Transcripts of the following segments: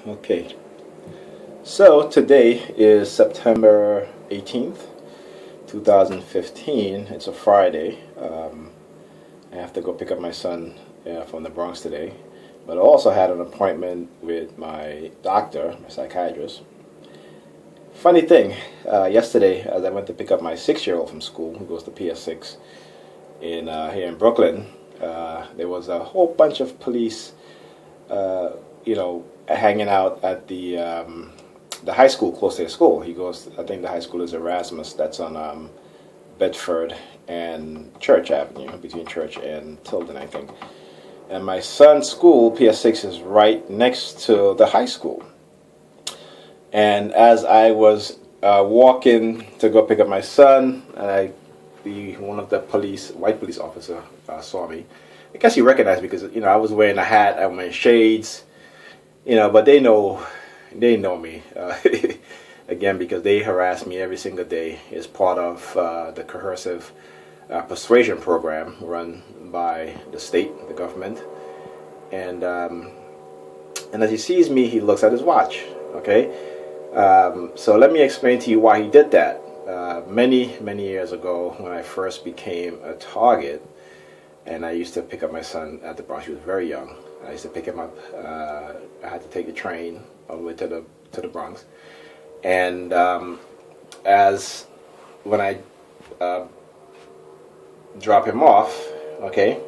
Okay, so today is September 18th, 2015. It's a Friday. I have to go pick up my son from the Bronx today. But I also had an appointment with my doctor, my psychiatrist. Funny thing, yesterday as I went to pick up my 6-year-old from school, who goes to PS6 here in Brooklyn, there was a whole bunch of police, hanging out at the high school close to his school. He goes, I think the high school is Erasmus. That's on Bedford and Church Avenue, between Church and Tilden, I think. And my son's school, PS6, is right next to the high school. And as I was walking to go pick up my son, one of the white police officer saw me. I guess he recognized me because I was wearing a hat, I'm wearing shades, but they know me again because they harass me every single day. It's part of the coercive persuasion program run by the state, the government, and as he sees me, he looks at his watch. Okay, so let me explain to you why he did that. Many years ago, when I first became a target, and I used to pick up my son at the Bronx. He was very young. I used to pick him up. I had to take the train all the way to the Bronx, and when I drop him off, okay,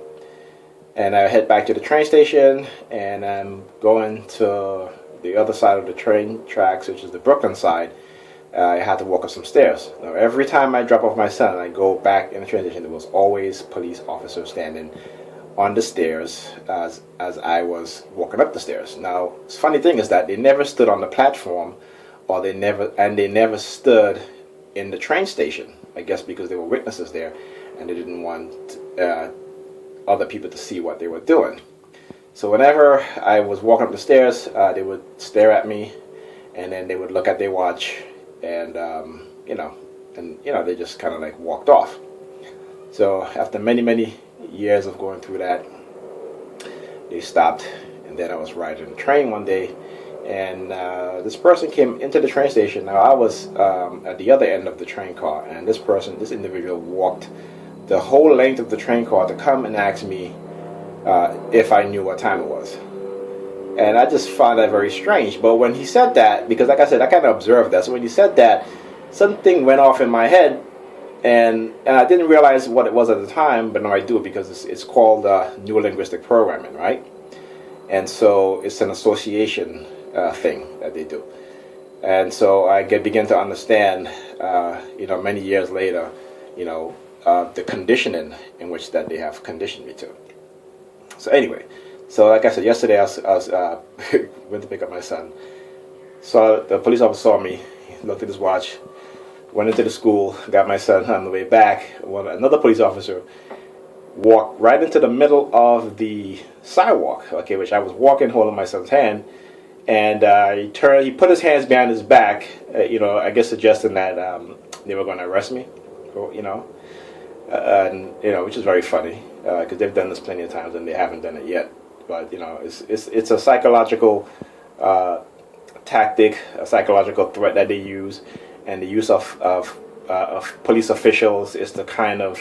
and I head back to the train station, and I'm going to the other side of the train tracks, which is the Brooklyn side. I had to walk up some stairs. Now, every time I drop off my son and I go back in the train station, there was always police officers standing on the stairs as I was walking up the stairs. Now, the funny thing is that they never stood on the platform, or they never stood in the train station. I guess because there were witnesses there, and they didn't want other people to see what they were doing. So whenever I was walking up the stairs, they would stare at me, and then they would look at their watch, and they just kind of like walked off. So after many years of going through that, they stopped, and then I was riding the train one day, and this person came into the train station. Now I was at the other end of the train car, and this individual walked the whole length of the train car to come and ask me if I knew what time it was. And I just found that very strange. But when he said that, because like I said, I kind of observed that. So when he said that, something went off in my head, and I didn't realize what it was at the time, but now I do, because it's called neurolinguistic programming, right? And so it's an association thing that they do. And so I begin to understand, many years later, the conditioning in which that they have conditioned me to. So anyway, so like I said, yesterday I was went to pick up my son. So the police officer saw me, looked at his watch, went into the school, got my son. On the way back, another police officer walked right into the middle of the sidewalk, okay, which I was walking, holding my son's hand, and he put his hands behind his back, I guess suggesting that they were going to arrest me, which is very funny, because they've done this plenty of times and they haven't done it yet. But it's a psychological tactic, a psychological threat that they use, and the use of police officials is to kind of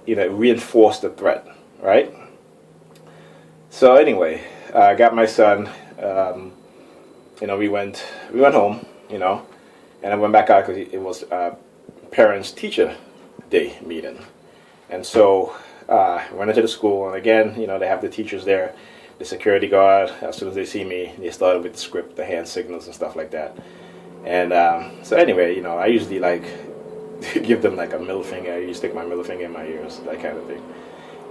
reinforce the threat, right? So anyway, I got my son. We went home, and I went back out because it was parents-teacher day meeting, and so I went into the school, and again, they have the teachers there, the security guard. As soon as they see me, they started with the script, the hand signals and stuff like that. And so anyway, I usually like give them like a middle finger. I usually stick my middle finger in my ears, that kind of thing.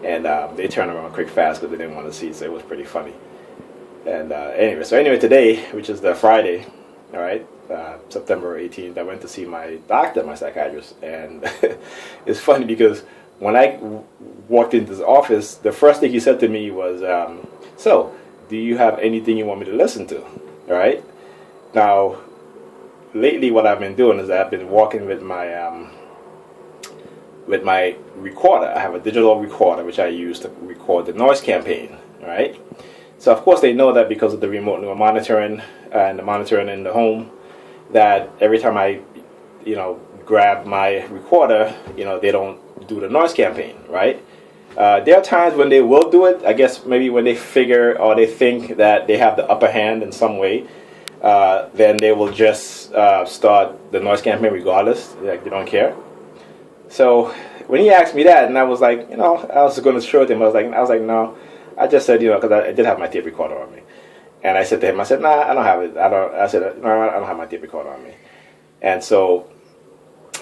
And they turned around quick fast because they didn't want to see, so it was pretty funny. And anyway, today, which is the Friday, all right, September 18th, I went to see my doctor, my psychiatrist, and it's funny because when I walked into his office, the first thing he said to me was, so, do you have anything you want me to listen to? All right? Now, lately what I've been doing is I've been walking with my recorder. I have a digital recorder which I use to record the noise campaign, all right? So of course they know that because of the remote monitoring and the monitoring in the home, that every time I, grab my recorder, they don't do the noise campaign, right? There are times when they will do it. I guess maybe when they figure or they think that they have the upper hand in some way, then they will just start the noise campaign regardless. Like they don't care. So when he asked me that, and I was like, I was going to show it him. I was like, no. I just said, because I did have my tape recorder on me, and I said to him, I said, nah, I don't have it. I said, no, I don't have my tape recorder on me. And so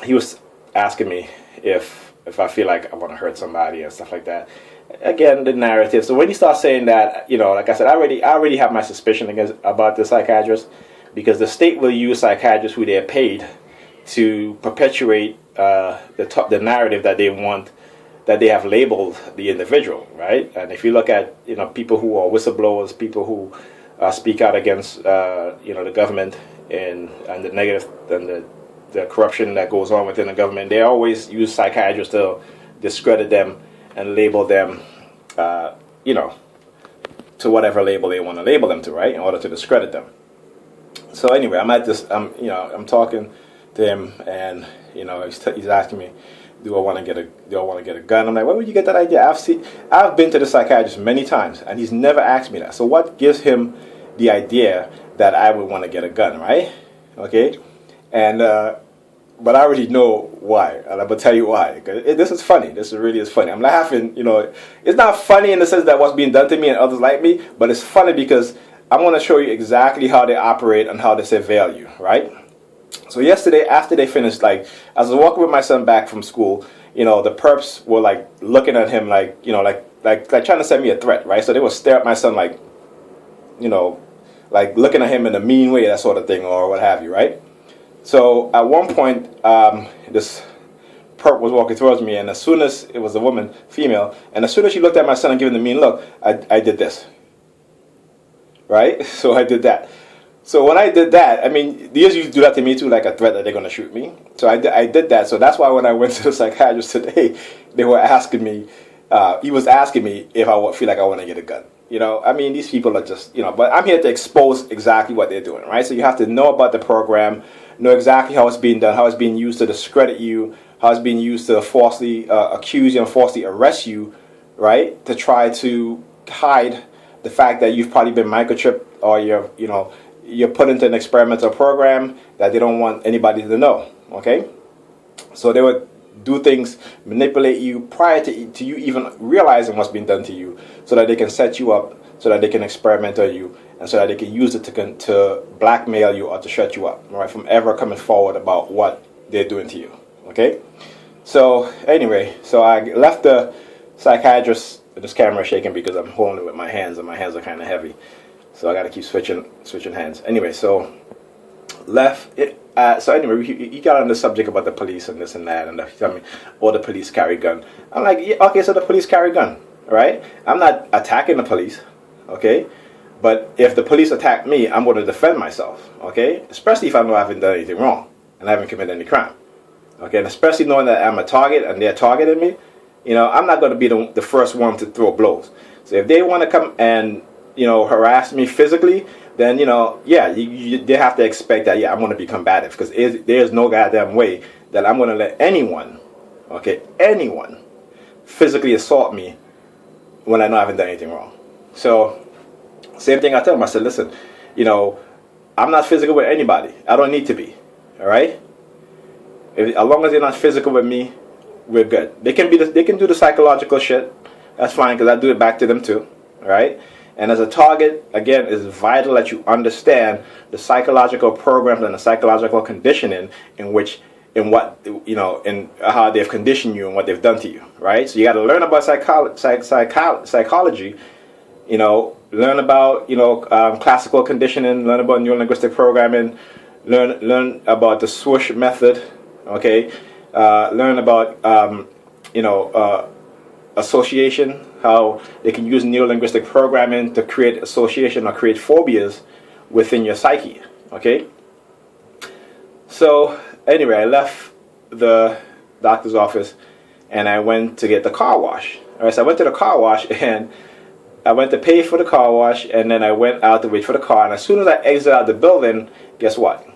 he was asking me if I feel like I want to hurt somebody and stuff like that. Again, the narrative. So when you start saying that, like I said, I already have my suspicion about the psychiatrist, because the state will use psychiatrists who they're paid to perpetuate the narrative that they want, that they have labeled the individual, right? And if you look at people who are whistleblowers, people who speak out against the government and the negative and the corruption that goes on within the government, they always use psychiatrists to discredit them and label them, to whatever label they want to label them to, right? In order to discredit them. So anyway, I'm talking to him, and he's asking me, do I want to get a gun? I'm like, where would you get that idea? I've been to the psychiatrist many times, and he's never asked me that. So what gives him the idea that I would want to get a gun, right? Okay, and but I already know why, and I'm gonna tell you why. This is funny. This really is funny. I'm laughing. It's not funny in the sense that what's being done to me and others like me, but it's funny because I'm going to show you exactly how they operate and how they surveil you, right? So yesterday, after they finished, as I was walking with my son back from school, the perps were looking at him like trying to send me a threat, right? So they would stare at my son like looking at him in a mean way, that sort of thing, or what have you, right? So at one point, this perp was walking towards me, and as soon as it was a woman, female, and as soon as she looked at my son and gave him the mean look, I did this, right? So I did that. So when I did that, they usually do that to me too, like a threat that they're going to shoot me. So I did that. So that's why when I went to the psychiatrist today, they were asking me, he was asking me if I feel like I want to get a gun. These people are just, but I'm here to expose exactly what they're doing, right? So you have to know about the program, know exactly how it's being done, how it's being used to discredit you, how it's being used to falsely accuse you and falsely arrest you, right? To try to hide the fact that you've probably been microchipped, or you're put into an experimental program that they don't want anybody to know, okay? So they would do things, manipulate you prior to you even realizing what's being done to you, so that they can set you up, so that they can experiment on you, and so that they can use it to blackmail you or to shut you up, right, from ever coming forward about what they're doing to you, okay? So anyway, so I left the psychiatrist. This camera is shaking because I'm holding it with my hands, and my hands are kind of heavy. So I got to keep switching hands. Anyway, so left it. So anyway, he got on the subject about the police and this and that, and he told me, oh, the police carry gun. I'm like, yeah, okay, so the police carry gun, right? I'm not attacking the police, okay? But if the police attack me, I'm going to defend myself, okay? Especially if I know I haven't done anything wrong and I haven't committed any crime, okay? And especially knowing that I'm a target and they're targeting me, I'm not going to be the first one to throw blows. So if they want to come and harass me physically, then they have to expect that I'm going to be combative, because there's no goddamn way that I'm going to let anyone physically assault me when I know I haven't done anything wrong. So same thing I tell them. I said, listen, I'm not physical with anybody. I don't need to be. All right. As long as they're not physical with me, we're good. They can do the psychological shit. That's fine, because I do it back to them too. All right. And as a target, again, it's vital that you understand the psychological programs and the psychological conditioning in how they've conditioned you and what they've done to you, right? So you got to learn about psychology, learn about, classical conditioning, learn about neurolinguistic programming, learn about the swoosh method, okay? Learn about, association, how they can use neurolinguistic programming to create association or create phobias within your psyche, okay? So anyway, I left the doctor's office and I went to get the car wash. All right, so I went to the car wash, and I went to pay for the car wash, and then I went out to wait for the car. And as soon as I exited out the building, guess what?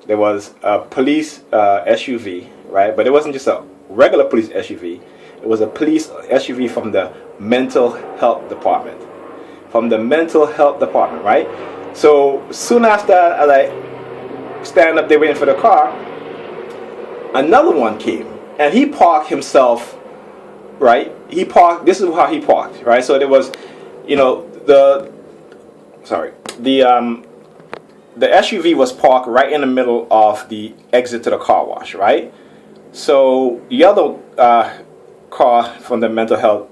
There was a police SUV, right? But it wasn't just a regular police SUV. It was a police SUV from the mental health department. From the mental health department, right? So soon after, as I stand up there waiting for the car, another one came, and he parked himself, right? He parked. This is how he parked, right? So there was, you know, the SUV was parked right in the middle of the exit to the car wash, right? So the other car from the mental health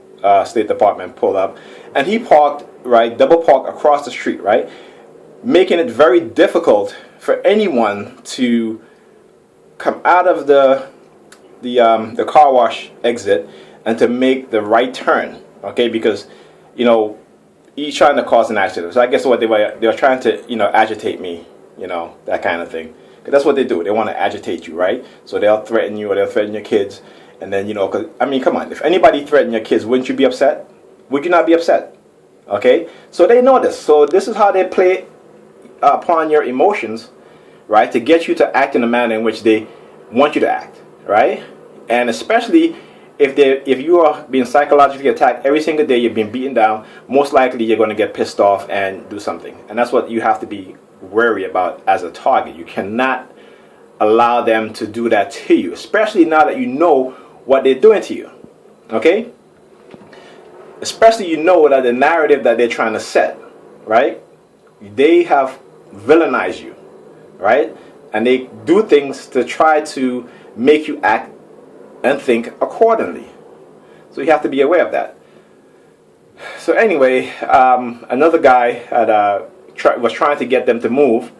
state department pulled up, and he parked, right, double parked across the street, right, making it very difficult for anyone to come out of the car wash exit and to make the right turn, okay? Because, you know, he's trying to cause an accident. So I guess what they were trying to, you know, agitate me, you know, that kind of thing. Because that's what they do. They want to agitate you, right? So they'll threaten you, or they'll threaten your kids, and then, you know, because, I mean, come on, if anybody threatened your kids, wouldn't you be upset? Would you not be upset? Okay? So they know this. So this is how they play upon your emotions, right, to get you to act in the manner in which they want you to act, right? And especially if you are being psychologically attacked every single day, you're being beaten down, most likely you're going to get pissed off and do something. And that's what you have to be wary about as a target. You cannot allow them to do that to you, especially now that you know what they're doing to you, okay? Especially you know that the narrative that they're trying to set, right? They have villainized you, right? And they do things to try to make you act and think accordingly. So you have to be aware of that. So anyway, another guy was trying to get them to move,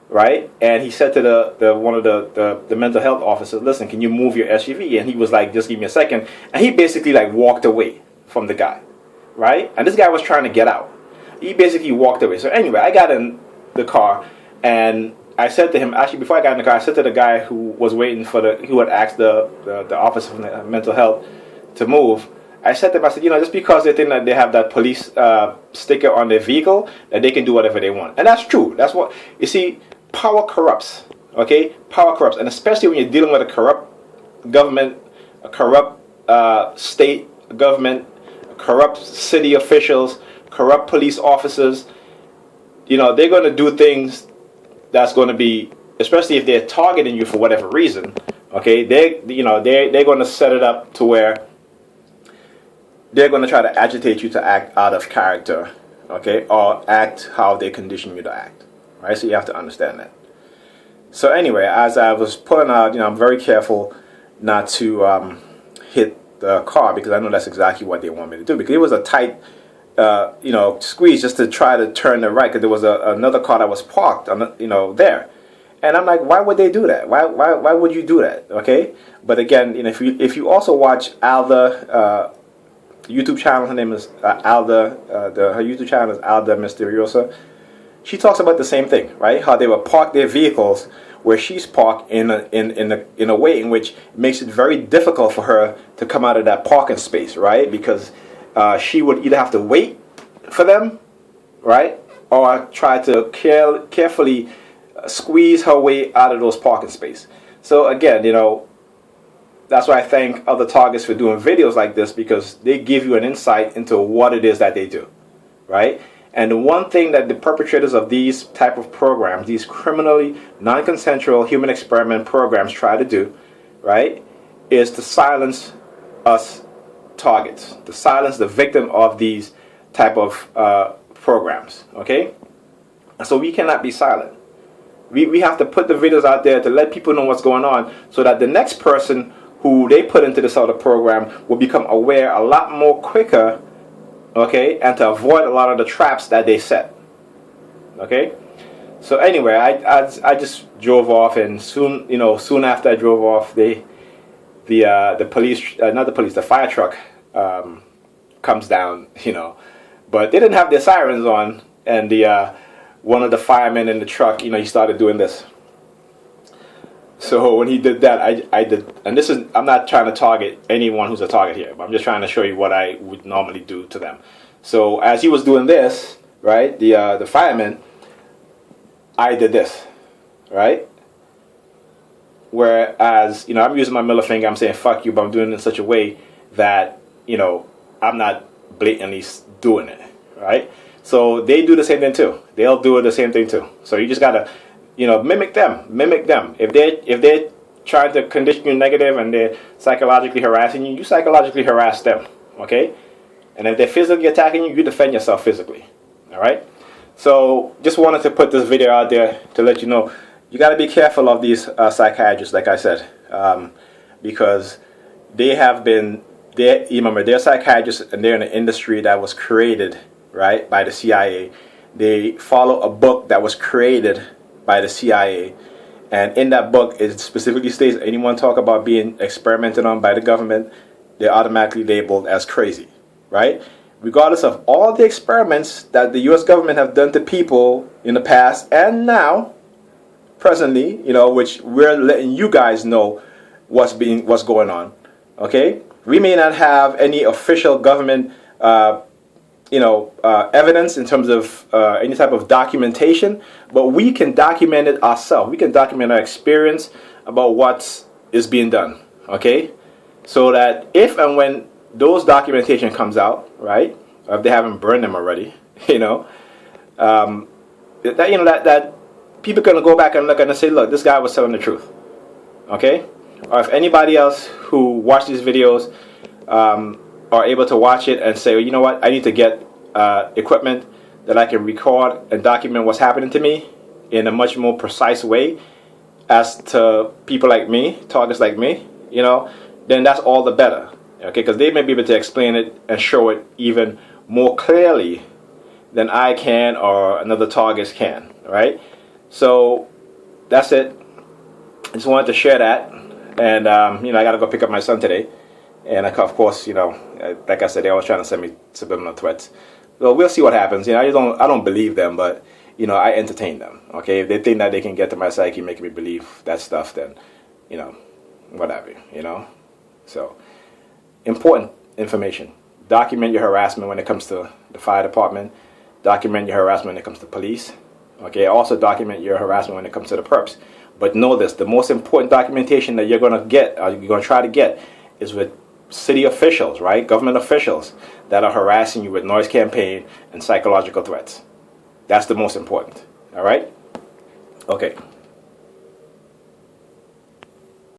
right? And he said to one of the mental health officers, "Listen, can you move your SUV?" And he was like, "Just give me a second." And he basically like walked away from the guy, right? And this guy was trying to get out. He basically walked away. So anyway, I got in the car, and I said to him, actually before I got in the car, I said to the guy who was waiting who had asked the officer from the mental health to move, I said to him, I said, you know, just because they think that they have that police sticker on their vehicle, that they can do whatever they want. And that's true. That's what, you see, power corrupts, okay? Power corrupts. And especially when you're dealing with a corrupt government, a corrupt state government, corrupt city officials, corrupt police officers, you know, they're going to do things that's going to be, especially if they're targeting you for whatever reason, okay, they're going to set it up to where they're going to try to agitate you to act out of character, okay, or act how they condition you to act, right? So you have to understand that. So anyway, as I was pulling out, you know, I'm very careful not to hit the car, because I know that's exactly what they want me to do, because it was a tight you know, squeeze just to try to turn the right, because there was another car that was parked on, you know, there, and I'm like, why would they do that? Why would you do that? Okay, but again, you know, if you also watch Alda YouTube channel, her name is Alda. Her YouTube channel is Alda Misteriosa. She talks about the same thing, right? How they will park their vehicles where she's parked in a way in which makes it very difficult for her to come out of that parking space, right? Because she would either have to wait for them, right, or try to carefully squeeze her way out of those parking spaces. So again, you know, that's why I thank other targets for doing videos like this, because they give you an insight into what it is that they do, right? And the one thing that the perpetrators of these type of programs, these criminally non-consensual human experiment programs, try to do, right, is to silence us targets, to silence the victim of these type of programs, okay? So we cannot be silent. We have to put the videos out there to let people know what's going on, so that the next person who they put into this other program will become aware a lot more quicker, okay, and to avoid a lot of the traps that they set, okay? So anyway, I just drove off, and soon after I drove off, the police, not the police, the fire truck comes down, you know, but they didn't have their sirens on, and one of the firemen in the truck, you know, he started doing this. So when he did that, I did, and this is, I'm not trying to target anyone who's a target here, but I'm just trying to show you what I would normally do to them. So as he was doing this, right, the fireman, I did this, right? Whereas, you know, I'm using my middle finger, I'm saying fuck you, but I'm doing it in such a way that, you know, I'm not blatantly doing it, right? So they do the same thing too. They'll do the same thing too. So you just gotta, you know, mimic them. Mimic them. If they're trying to condition you negative and they're psychologically harassing you, you psychologically harass them, okay? And if they're physically attacking you, you defend yourself physically, all right? So just wanted to put this video out there to let you know you got to be careful of these psychiatrists, like I said, because they have been, remember, they're psychiatrists and they're in an industry that was created, right, by the CIA. They follow a book that was created by the CIA. And in that book, it specifically states anyone talk about being experimented on by the government, they're automatically labeled as crazy, right? Regardless of all the experiments that the U.S. government have done to people in the past and now, presently, you know, which we're letting you guys know what's going on, okay? We may not have any official government, evidence in terms of any type of documentation, but we can document it ourselves. We can document our experience about what is being done, okay? So that if and when those documentation comes out, right, or if they haven't burned them already, you know, that people are going to go back and look and say, look, this guy was telling the truth, okay? Or if anybody else who watched these videos are able to watch it and say, well, you know what, I need to get equipment that I can record and document what's happening to me in a much more precise way as to people like me, targets like me, you know, then that's all the better, okay? Because they may be able to explain it and show it even more clearly than I can or another targets can, right? So that's it. I just wanted to share that. And, you know, I got to go pick up my son today. And, of course, you know, like I said, they're always trying to send me subliminal threats. So we'll see what happens. You know, I don't believe them, but, you know, I entertain them. Okay, if they think that they can get to my psyche, making me believe that stuff, then, you know, whatever, you know. So, important information. Document your harassment when it comes to the fire department. Document your harassment when it comes to police. Okay, also document your harassment when it comes to the perps. But know this, the most important documentation that you're going to get, or you're going to try to get, is with city officials, right? Government officials that are harassing you with noise campaign and psychological threats. That's the most important, all right? Okay.